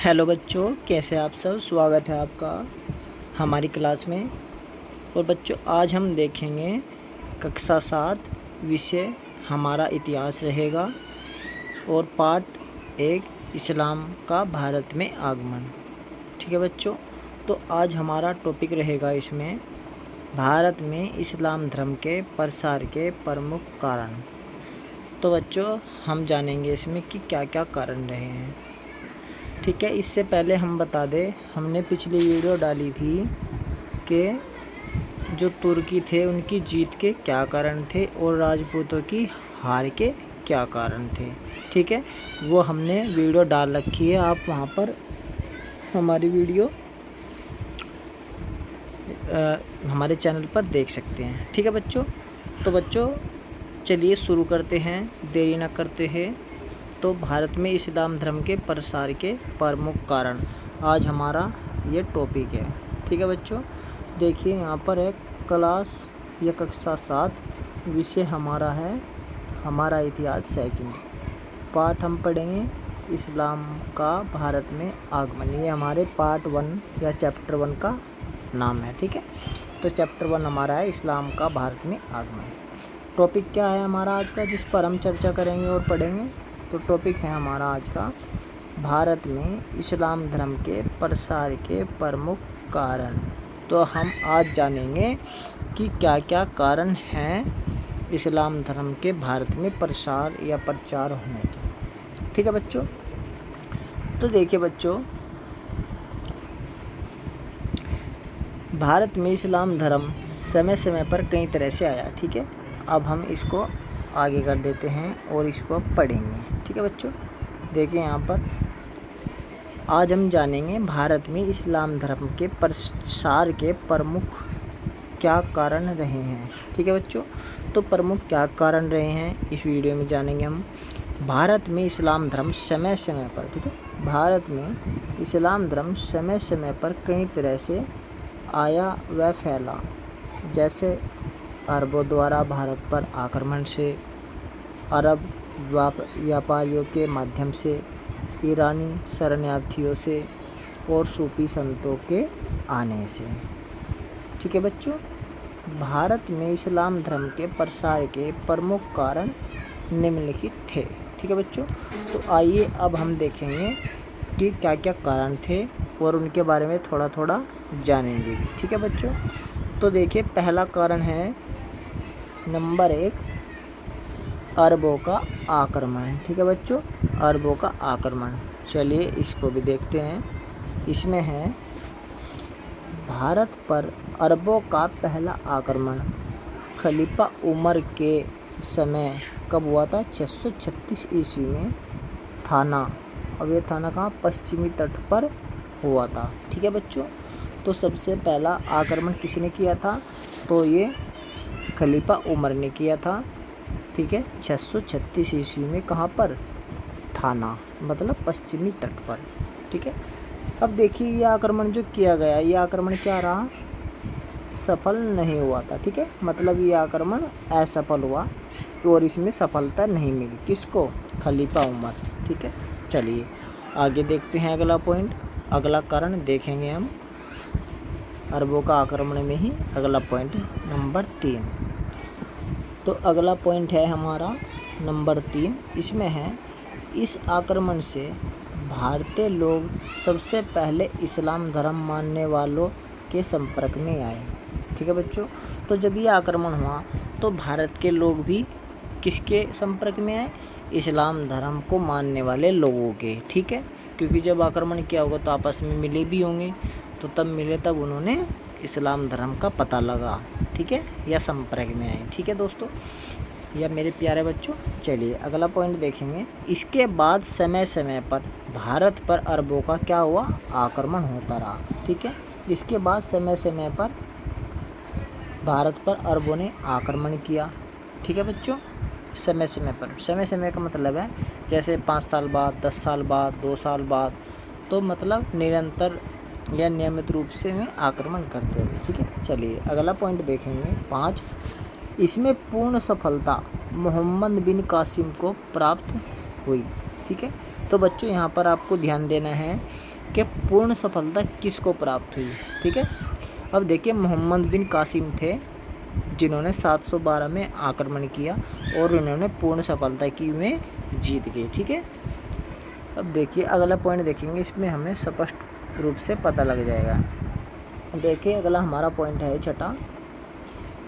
Hello बच्चों, कैसे आप सब। स्वागत है आपका हमारी क्लास में। और बच्चों, आज हम देखेंगे कक्षा 7 विषय हमारा इतिहास रहेगा और पार्ट 1 इस्लाम का भारत में आगमन। ठीक है बच्चों, तो आज हमारा टॉपिक रहेगा इसमें भारत में इस्लाम धर्म के प्रसार के प्रमुख कारण। तो बच्चों, हम जानेंगे इसमें कि क्या क्या कारण रहे हैं। ठीक है, इससे पहले हम बता दें, हमने पिछली वीडियो डाली थी कि जो तुर्की थे उनकी जीत के क्या कारण थे और राजपूतों की हार के क्या कारण थे। ठीक है, वो हमने वीडियो डाल रखी है, आप वहाँ पर हमारी वीडियो हमारे चैनल पर देख सकते हैं। ठीक है बच्चों, तो बच्चों चलिए शुरू करते हैं, देरी न करते हैं। तो भारत में इस्लाम धर्म के प्रसार के प्रमुख कारण आज हमारा ये टॉपिक है। ठीक है बच्चों, देखिए यहाँ पर एक क्लास या कक्षा 7 विषय हमारा है हमारा इतिहास सेकंड पार्ट। हम पढ़ेंगे इस्लाम का भारत में आगमन। ये हमारे पार्ट 1 या चैप्टर 1 का नाम है। ठीक है, तो चैप्टर 1 हमारा है इस्लाम का भारत में आगमन। टॉपिक क्या है हमारा आज का जिस पर हम चर्चा करेंगे और पढ़ेंगे? तो टॉपिक है हमारा आज का भारत में इस्लाम धर्म के प्रसार के प्रमुख कारण। तो हम आज जानेंगे कि क्या क्या कारण हैं इस्लाम धर्म के भारत में प्रसार या प्रचार होने के। ठीक है बच्चों, तो देखिए बच्चों, भारत में इस्लाम धर्म समय समय पर कई तरह से आया। ठीक है, अब हम इसको आगे कर देते हैं और इसको पढ़ेंगे। ठीक है बच्चों, देखिए यहाँ पर आज हम जानेंगे भारत में इस्लाम धर्म के प्रसार के प्रमुख क्या कारण रहे हैं। ठीक है बच्चों, तो प्रमुख क्या कारण रहे हैं इस वीडियो में जानेंगे हम। भारत में इस्लाम धर्म समय समय पर, ठीक है, भारत में इस्लाम धर्म समय समय पर कई तरह से आया व फैला। जैसे अरबों द्वारा भारत पर आक्रमण से, अरब व्यापारियों के माध्यम से, ईरानी शरणार्थियों से और सूफी संतों के आने से। ठीक है बच्चों, भारत में इस्लाम धर्म के प्रसार के प्रमुख कारण निम्नलिखित थे। ठीक है बच्चों, तो आइए अब हम देखेंगे कि क्या क्या कारण थे और उनके बारे में थोड़ा थोड़ा जानेंगे। ठीक है बच्चों, तो देखिए पहला कारण है नंबर 1 अरबों का आक्रमण। ठीक है बच्चों, अरबों का आक्रमण। चलिए इसको भी देखते हैं। इसमें है भारत पर अरबों का पहला आक्रमण खलीफा उमर के समय कब हुआ था? 636 ईस्वी में थाना। अब ये थाना कहाँ? पश्चिमी तट पर हुआ था। ठीक है बच्चों, तो सबसे पहला आक्रमण किसने किया था? तो ये खलीफा उमर ने किया था। ठीक है, 636 ईस्वी में कहाँ पर? थाना, मतलब पश्चिमी तट पर। ठीक है, अब देखिए ये आक्रमण जो किया गया, ये आक्रमण क्या रहा? सफल नहीं हुआ था। ठीक है, मतलब ये आक्रमण असफल हुआ और इसमें सफलता नहीं मिली। किसको? खलीफा उमर। ठीक है, चलिए आगे देखते हैं अगला पॉइंट। अगला कारण देखेंगे हम अरबों का आक्रमण में ही अगला पॉइंट नंबर 3। तो अगला पॉइंट है हमारा नंबर 3। इसमें है इस आक्रमण से भारतीय लोग सबसे पहले इस्लाम धर्म मानने वालों के संपर्क में आए। ठीक है बच्चों, तो जब ये आक्रमण हुआ तो भारत के लोग भी किसके संपर्क में आए? इस्लाम धर्म को मानने वाले लोगों के। ठीक है, क्योंकि जब आक्रमण किया होगा तो आपस में मिले भी होंगे, तो तब मिले तब उन्होंने इस्लाम धर्म का पता लगा। ठीक है, या संपर्क में आए। ठीक है दोस्तों या मेरे प्यारे बच्चों, चलिए अगला पॉइंट देखेंगे। इसके बाद समय समय पर भारत पर अरबों का क्या हुआ? आक्रमण होता रहा। ठीक है, इसके बाद समय समय पर भारत पर अरबों ने आक्रमण किया। ठीक है बच्चों, समय समय पर, समय समय का मतलब है जैसे 5 साल बाद, 10 साल बाद, 2 साल बाद, तो मतलब निरंतर या नियमित रूप से में आक्रमण करते हुए। ठीक है, चलिए अगला पॉइंट देखेंगे 5। इसमें पूर्ण सफलता मोहम्मद बिन कासिम को प्राप्त हुई। ठीक है, तो बच्चों यहाँ पर आपको ध्यान देना है कि पूर्ण सफलता किसको प्राप्त हुई। ठीक है, अब देखिए मोहम्मद बिन कासिम थे जिन्होंने 712 में आक्रमण किया और उन्होंने पूर्ण सफलता की में जीत गई। ठीक है, अब देखिए अगला पॉइंट देखेंगे, इसमें हमें स्पष्ट रूप से पता लग जाएगा। देखिए अगला हमारा पॉइंट है छठा,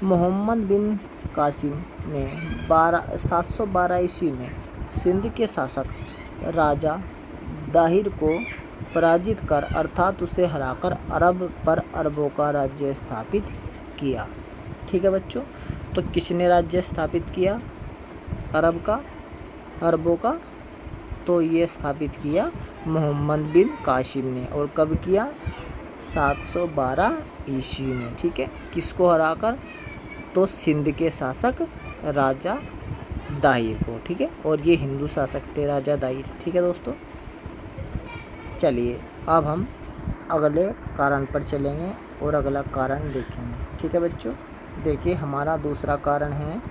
मोहम्मद बिन कासिम ने 712 ईस्वी में सिंध के शासक राजा दाहिर को पराजित कर अर्थात उसे हराकर अरब पर अरबों का राज्य स्थापित किया। ठीक है बच्चों, तो किसने राज्य स्थापित किया अरबों का? तो ये स्थापित किया मोहम्मद बिन कासिम ने। और कब किया? 712 ईस्वी में। ठीक है, किसको हराकर? तो सिंध के शासक राजा दाहिर को। ठीक है, और ये हिंदू शासक थे राजा दाहिर। ठीक है दोस्तों, चलिए अब हम अगले कारण पर चलेंगे और अगला कारण देखेंगे। ठीक है बच्चों, देखिए हमारा दूसरा कारण है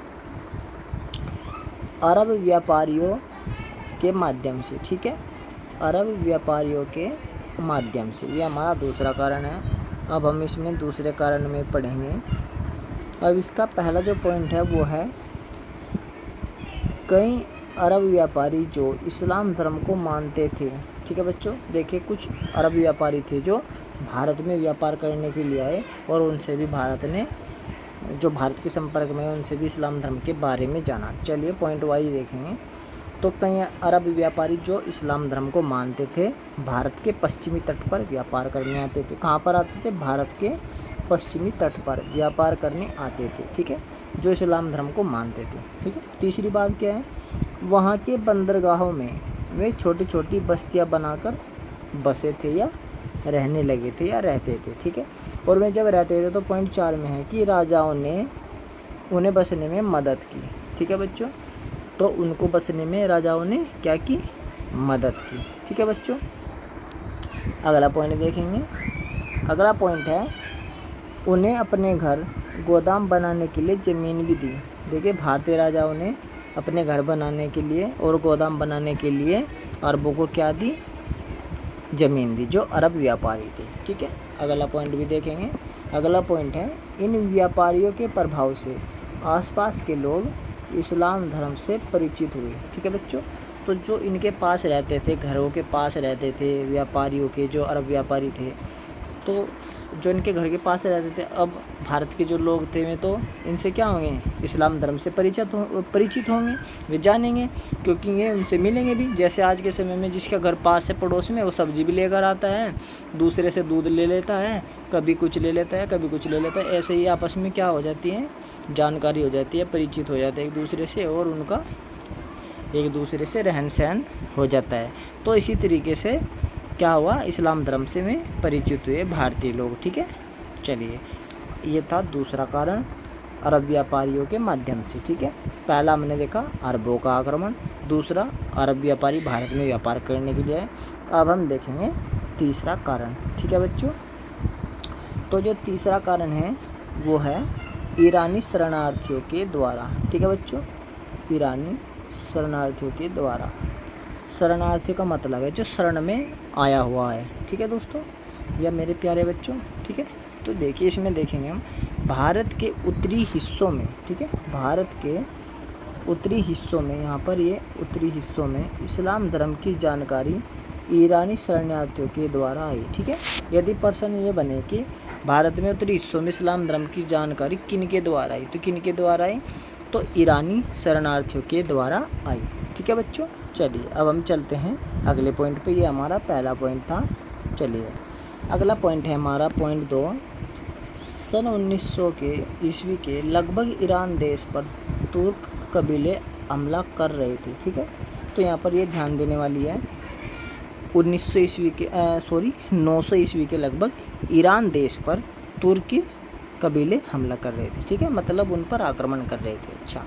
अरब व्यापारियों के माध्यम से। ठीक है, अरब व्यापारियों के माध्यम से, ये हमारा दूसरा कारण है। अब हम इसमें दूसरे कारण में पढ़ेंगे। अब इसका पहला जो पॉइंट है वो है, कई अरब व्यापारी जो इस्लाम धर्म को मानते थे। ठीक है बच्चों, देखिए कुछ अरब व्यापारी थे जो भारत में व्यापार करने के लिए आए और उनसे भी भारत ने, जो भारत के संपर्क में, उनसे भी इस्लाम धर्म के बारे में जाना। चलिए पॉइंट वाइज देखेंगे। तो कई अरब व्यापारी जो इस्लाम धर्म को मानते थे भारत के पश्चिमी तट पर व्यापार करने आते थे। कहाँ पर आते थे? भारत के पश्चिमी तट पर व्यापार करने आते थे। ठीक है, जो इस्लाम धर्म को मानते थे। ठीक है, तीसरी बात क्या है, वहाँ के बंदरगाहों में वे छोटी छोटी बस्तियाँ बनाकर बसे थे या रहने लगे थे या रहते थे। ठीक है, और वे जब रहते थे तो पॉइंट 4 में है कि राजाओं ने उन्हें बसने में मदद की। ठीक है बच्चों, तो उनको बसने में राजाओं ने क्या की? मदद की। ठीक है बच्चों, अगला पॉइंट देखेंगे। अगला पॉइंट है, उन्हें अपने घर गोदाम बनाने के लिए ज़मीन भी दी। देखिए भारतीय राजाओं ने अपने घर बनाने के लिए और गोदाम बनाने के लिए अरबों को क्या दी? ज़मीन दी, जो अरब व्यापारी थे। ठीक है, अगला पॉइंट भी देखेंगे। अगला पॉइंट है, इन व्यापारियों के प्रभाव से आसपास के लोग इस्लाम धर्म से परिचित हुए। ठीक है बच्चों, तो जो इनके पास रहते थे, घरों के पास रहते थे व्यापारियों के, जो अरब व्यापारी थे, तो जो इनके घर के पास रहते थे, अब भारत के जो लोग थे वे तो इनसे क्या होंगे? इस्लाम धर्म से परिचित होंगे, वे जानेंगे, क्योंकि ये उनसे मिलेंगे भी। जैसे आज के समय में जिसका घर पास है पड़ोस में, वो सब्जी भी लेकर आता है, दूसरे से दूध ले लेता है, कभी कुछ ले लेता है, कभी कुछ ले लेता है। ऐसे ही आपस में क्या हो जाती है? जानकारी हो जाती है, परिचित हो जाते हैं एक दूसरे से, और उनका एक दूसरे से रहन सहन हो जाता है। तो इसी तरीके से क्या हुआ? इस्लाम धर्म से में परिचित हुए भारतीय लोग। ठीक है, चलिए ये था दूसरा कारण, अरब व्यापारियों के माध्यम से। ठीक है, पहला हमने देखा अरबों का आक्रमण, दूसरा अरब व्यापारी भारत में व्यापार करने के लिए आए। अब हम देखेंगे तीसरा कारण। ठीक है बच्चों, तो जो तीसरा कारण है वो है ईरानी शरणार्थियों के द्वारा। ठीक है बच्चों, ईरानी शरणार्थियों के द्वारा। शरणार्थी का मतलब है जो शरण में आया हुआ है। ठीक है दोस्तों या मेरे प्यारे बच्चों। ठीक है, तो देखिए इसमें देखेंगे हम भारत के उत्तरी हिस्सों में। ठीक है, भारत के उत्तरी हिस्सों में, यहाँ पर ये उत्तरी हिस्सों में इस्लाम धर्म की जानकारी ईरानी शरणार्थियों के द्वारा आई। ठीक है, यदि प्रश्न ये बने कि भारत में उत्तरी हिस्सों में इस्लाम धर्म की जानकारी किन के द्वारा आई, तो किन के द्वारा आई? तो ईरानी शरणार्थियों के द्वारा आई। ठीक है बच्चों, चलिए अब हम चलते हैं अगले पॉइंट पे। ये हमारा पहला पॉइंट था। चलिए अगला पॉइंट है हमारा पॉइंट 2। सन 1900 के ईस्वी के लगभग ईरान देश पर तुर्क कबीले हमला कर रहे थे। ठीक है, तो यहाँ पर ये ध्यान देने वाली है 900 ईस्वी के लगभग ईरान देश पर तुर्की कबीले हमला कर रहे थे। ठीक है, मतलब उन पर आक्रमण कर रहे थे। अच्छा,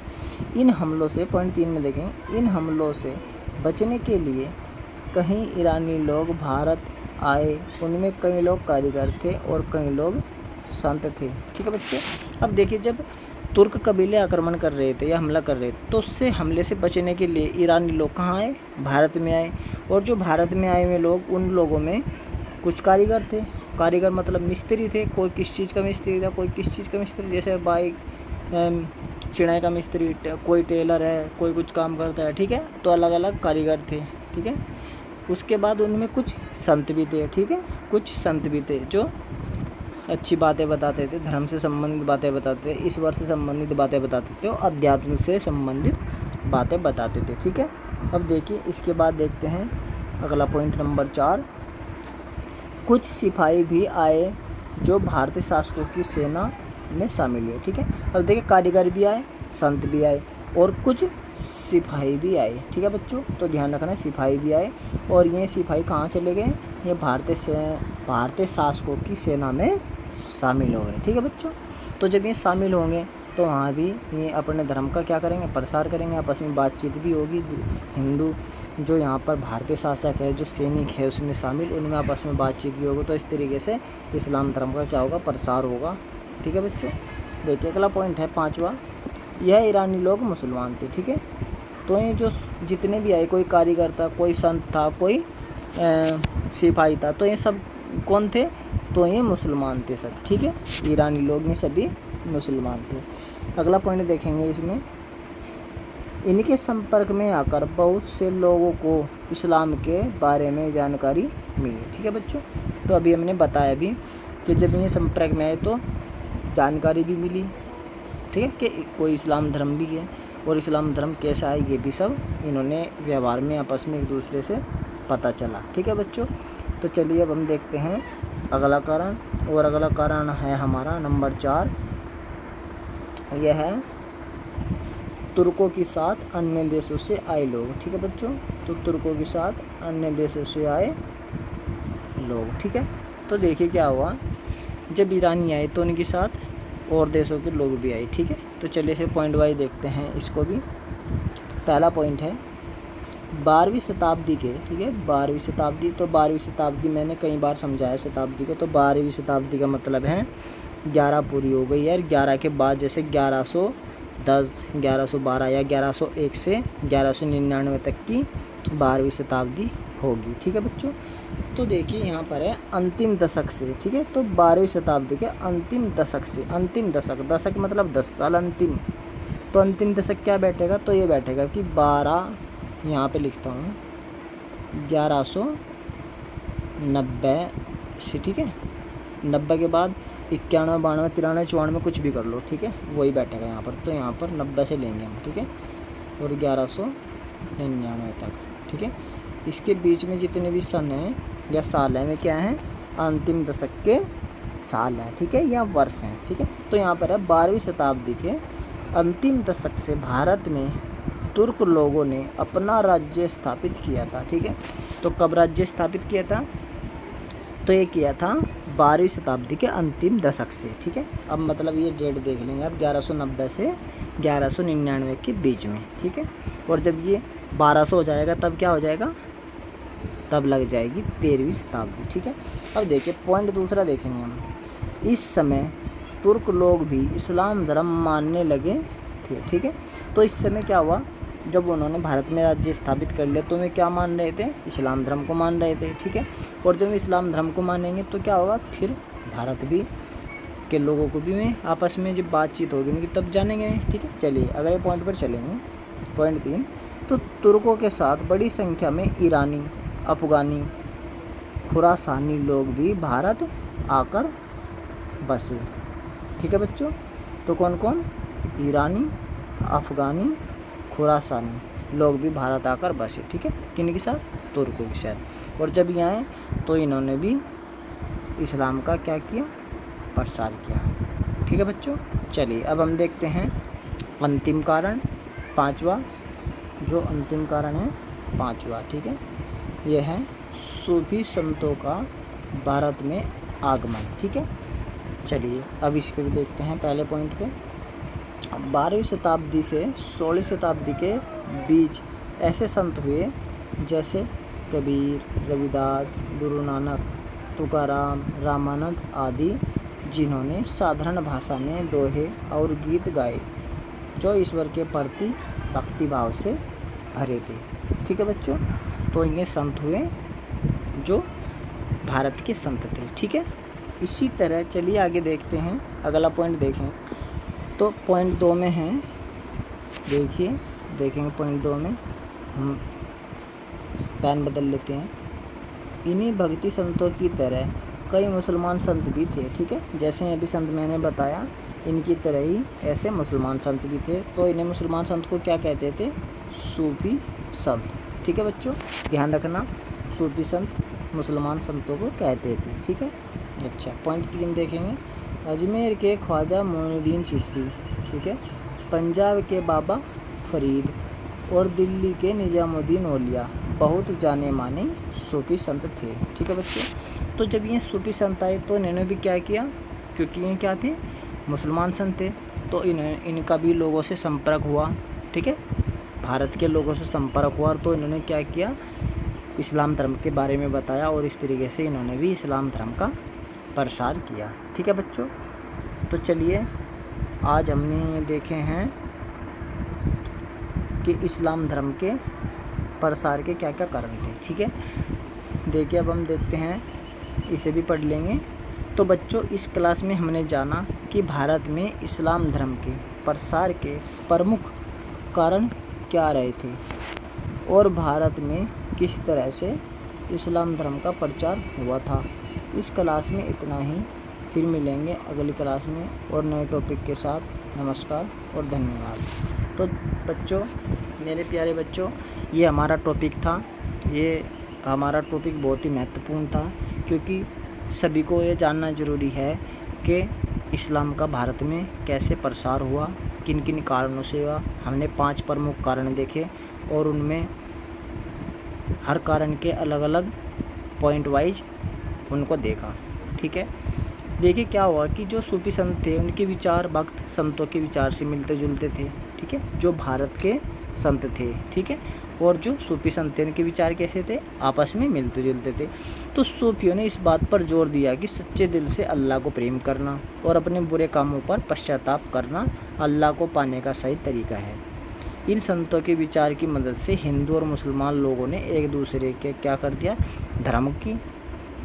इन हमलों से पॉइंट 3 में देखें, इन हमलों से बचने के लिए कई ईरानी लोग भारत आए। उनमें कई लोग कारीगर थे और कई लोग संत थे। ठीक है बच्चे, अब देखिए जब तुर्क कबीले आक्रमण कर रहे थे या हमला कर रहे थे, तो उससे हमले से बचने के लिए ईरानी लोग कहाँ आए? भारत में आए। और जो भारत में आए हुए लोग, उन लोगों में कुछ कारीगर थे, कारीगर मतलब मिस्त्री थे, कोई किस चीज़ का मिस्त्री था, कोई किस चीज़ का मिस्त्री, जैसे बाइक चिड़ाई का मिस्त्री, कोई टेलर है, कोई कुछ काम करता है, ठीक है। तो अलग अलग कारीगर थे, ठीक है। उसके बाद उनमें कुछ संत भी थे, ठीक है, कुछ संत भी थे जो अच्छी बातें बताते थे, धर्म से संबंधित बातें बताते थे, ईश्वर से संबंधित बातें बताते थे और अध्यात्म से संबंधित बातें बताते थे, ठीक है। अब देखिए इसके बाद देखते हैं अगला पॉइंट नंबर 4। कुछ सिपाही भी आए जो भारतीय शासकों की सेना में शामिल हुए, ठीक है। अब देखिए कारीगर भी आए, संत भी आए और कुछ सिपाही भी आए, ठीक है बच्चों। तो ध्यान रखना सिपाही भी आए और ये सिपाही कहाँ चले गए, ये भारतीय शासकों की सेना में शामिल हो गए, ठीक है बच्चों। तो जब ये शामिल होंगे तो वहाँ भी ये अपने धर्म का क्या करेंगे, प्रसार करेंगे, आपस में बातचीत भी होगी। हिंदू जो यहाँ पर भारतीय शासक है, जो सैनिक है उसमें शामिल, उनमें आपस में बातचीत भी होगी। तो इस तरीके से इस्लाम धर्म का क्या होगा, प्रसार होगा, ठीक है बच्चों। देखिए अगला पॉइंट है 5वां, यह ईरानी लोग मुसलमान थे, ठीक है। तो ये जो जितने भी आए, कोई कारीगर था, कोई संत था, कोई सिपाही था, तो ये सब कौन थे, तो ये मुसलमान थे सब, ठीक है। ईरानी लोग ये सभी मुसलमान थे। अगला पॉइंट देखेंगे इसमें, इनके संपर्क में आकर बहुत से लोगों को इस्लाम के बारे में जानकारी मिली, ठीक है बच्चों। तो अभी हमने बताया भी कि जब ये संपर्क में आए तो जानकारी भी मिली, ठीक है, कि कोई इस्लाम धर्म भी है और इस्लाम धर्म कैसा है ये भी सब इन्होंने व्यवहार में आपस में एक दूसरे से पता चला, ठीक है बच्चों। तो चलिए अब हम देखते हैं अगला कारण, और अगला कारण है हमारा नंबर 4, यह है तुर्कों के साथ अन्य देशों से आए लोग, ठीक है बच्चों। तो तुर्कों के साथ अन्य देशों से आए लोग, ठीक है। तो देखिए क्या हुआ, जब ईरानी आए तो उनके साथ और देशों के लोग भी आए, ठीक है। तो चलिए से पॉइंट वाइज देखते हैं इसको भी। पहला पॉइंट है 12वीं शताब्दी के, ठीक है, 12वीं शताब्दी। तो 12वीं शताब्दी मैंने कई बार समझाया शताब्दी को। तो 12वीं शताब्दी का मतलब है 11 पूरी हो गई है, 11 के बाद जैसे 1110, 1112 या 1101 से 1199 तक की 12वीं शताब्दी होगी, ठीक है बच्चों। तो देखिए यहाँ पर है अंतिम दशक से, ठीक है। तो 12वीं शताब्दी के अंतिम दशक से, अंतिम दशक, दशक मतलब 10 साल, अंतिम। तो अंतिम दशक क्या बैठेगा, तो ये बैठेगा कि 12, यहाँ पे लिखता हूँ 1190 से, ठीक है। 90 के बाद 91, 92, 93, 94 कुछ भी कर लो, ठीक है, वही बैठेगा यहाँ पर। तो यहाँ पर 90 से लेंगे हम, ठीक है, और 1199 तक, ठीक है। इसके बीच में जितने भी सन हैं या साल हैं वे क्या हैं, अंतिम दशक के साल हैं, ठीक है, या वर्ष हैं, ठीक है। तो यहाँ पर है 12वीं शताब्दी के अंतिम दशक से भारत में तुर्क लोगों ने अपना राज्य स्थापित किया था, ठीक है। तो कब राज्य स्थापित किया था, तो ये किया था 12वीं शताब्दी के अंतिम दशक से, ठीक है। अब मतलब ये डेट देख लेंगे अब 1190 से 1199 के बीच में, ठीक है। और जब ये 1200 हो जाएगा तब क्या हो जाएगा, तब लग जाएगी 13वीं शताब्दी, ठीक है। अब देखिए पॉइंट दूसरा देखेंगे हम, इस समय तुर्क लोग भी इस्लाम धर्म मानने लगे थे, ठीक है। तो इस समय क्या हुआ, जब उन्होंने भारत में राज्य स्थापित कर लिया तो वे क्या मान रहे थे, इस्लाम धर्म को मान रहे थे, ठीक है। और जब इस्लाम धर्म को मानेंगे तो क्या होगा, फिर भारत भी के लोगों को भी में आपस में जब बातचीत होगी उनकी तब जानेंगे, ठीक है। चलिए अगले पॉइंट पर चलेंगे, पॉइंट 3। तो तुर्कों के साथ बड़ी संख्या में ईरानी, अफगानी, खुरासानी लोग भी भारत आकर बसे, ठीक है बच्चों। तो कौन कौन, ईरानी, अफगानी, खुरासानी लोग भी भारत आकर बसे, ठीक है, किन के साथ, तुर्कों के साथ। और जब ये आए तो इन्होंने भी इस्लाम का क्या किया, प्रसार किया, ठीक है बच्चों। चलिए अब हम देखते हैं अंतिम कारण 5वां, जो अंतिम कारण है 5वां, ठीक है, यह है सूफी संतों का भारत में आगमन, ठीक है। चलिए अब इस पर भी देखते हैं पहले पॉइंट पे। 12वीं शताब्दी से 16वीं शताब्दी के बीच ऐसे संत हुए जैसे कबीर, रविदास, गुरु नानक, तुकाराम, रामानंद आदि, जिन्होंने साधारण भाषा में दोहे और गीत गाए जो ईश्वर के प्रति भक्ति भाव से भरे थे, ठीक है बच्चों। तो ये संत हुए जो भारत के संत थे। ठीक है, इसी तरह चलिए आगे देखते हैं, अगला पॉइंट देखें। तो पॉइंट 2 में है, देखेंगे पॉइंट 2 में हम पेन बदल लेते हैं। इन्हीं भक्ति संतों की तरह कई मुसलमान संत भी थे। ठीक है, जैसे अभी संत मैंने बताया, इनकी तरह ही ऐसे मुसलमान संत भी थे। तो इन्हें मुसलमान संत को क्या कहते थे? सूफी संत। ठीक है बच्चों, ध्यान रखना, सूफी संत मुसलमान संतों को कहते थे। ठीक है, अच्छा पॉइंट 3 देखेंगे। अजमेर के ख्वाजा मोइनुद्दीन चिश्ती, ठीक है, पंजाब के बाबा फरीद और दिल्ली के निजामुद्दीन औलिया बहुत जाने माने सूफी संत थे। ठीक है बच्चों, तो जब ये सूफी संत आए तो इन्होंने भी क्या किया, क्योंकि ये क्या थे? मुसलमान संत थे, तो इनका भी लोगों से संपर्क हुआ। ठीक है, भारत के लोगों से संपर्क हुआ, तो इन्होंने क्या किया? इस्लाम धर्म के बारे में बताया और इस तरीके से इन्होंने भी इस्लाम धर्म का प्रसार किया। ठीक है बच्चों, तो चलिए आज हमने देखे हैं कि इस्लाम धर्म के प्रसार के क्या क्या कारण थे। ठीक है, देखिए अब हम देखते हैं, इसे भी पढ़ लेंगे। तो बच्चों इस क्लास में हमने जाना कि भारत में इस्लाम धर्म के प्रसार के प्रमुख कारण क्या रहे थे और भारत में किस तरह से इस्लाम धर्म का प्रचार हुआ था। इस क्लास में इतना ही, फिर मिलेंगे अगली क्लास में और नए टॉपिक के साथ। नमस्कार और धन्यवाद। तो बच्चों, मेरे प्यारे बच्चों, ये हमारा टॉपिक था। ये हमारा टॉपिक बहुत ही महत्वपूर्ण था, क्योंकि सभी को ये जानना ज़रूरी है कि इस्लाम का भारत में कैसे प्रसार हुआ, किन किन कारणों से हुआ। हमने 5 प्रमुख कारण देखे और उनमें हर कारण के अलग अलग पॉइंट वाइज उनको देखा। ठीक है, देखिए क्या हुआ कि जो सूफी संत थे उनके विचार भक्त संतों के विचार से मिलते जुलते थे। ठीक है, जो भारत के संत थे, ठीक है, और जो सूफी संत थे उनके विचार कैसे थे? आपस में मिलते जुलते थे। तो सूफियों ने इस बात पर जोर दिया कि सच्चे दिल से अल्लाह को प्रेम करना और अपने बुरे कामों पर पश्चाताप करना अल्लाह को पाने का सही तरीका है। इन संतों के विचार की मदद से हिंदू और मुसलमान लोगों ने एक दूसरे के क्या कर दिया? धर्म की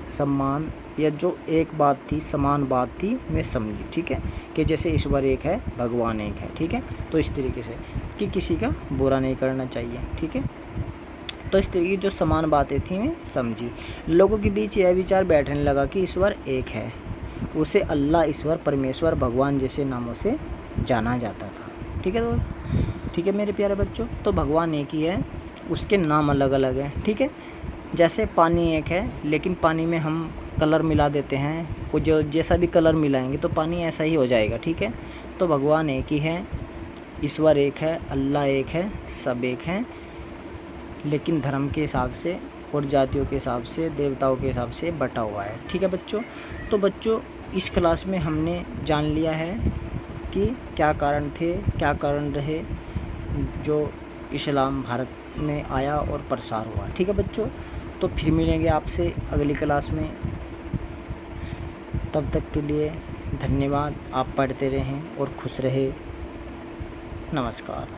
सम्मान, या जो एक बात थी, समान बात थी, वे समझी। ठीक है, कि जैसे ईश्वर एक है, भगवान एक है। ठीक है, तो इस तरीके से कि किसी का बुरा नहीं करना चाहिए। ठीक है, तो इस तरीके की जो समान बातें थी वे समझी। लोगों के बीच यह विचार बैठने लगा कि ईश्वर एक है, उसे अल्लाह, ईश्वर, परमेश्वर, भगवान जैसे नामों से जाना जाता था। ठीक है, तो ठीक है मेरे प्यारे बच्चों, तो भगवान एक ही है, उसके नाम अलग अलग हैं। ठीक है, जैसे पानी एक है, लेकिन पानी में हम कलर मिला देते हैं, वो जो जैसा भी कलर मिलाएंगे तो पानी ऐसा ही हो जाएगा। ठीक है, तो भगवान एक ही है, ईश्वर एक है, अल्लाह एक है, सब एक हैं, लेकिन धर्म के हिसाब से और जातियों के हिसाब से, देवताओं के हिसाब से बटा हुआ है। ठीक है बच्चों, तो बच्चों इस क्लास में हमने जान लिया है कि क्या कारण थे, क्या कारण रहे जो इस्लाम भारत में आया और प्रसार हुआ। ठीक है बच्चों, तो फिर मिलेंगे आपसे अगली क्लास में। तब तक के लिए धन्यवाद। आप पढ़ते रहें और खुश रहे। नमस्कार।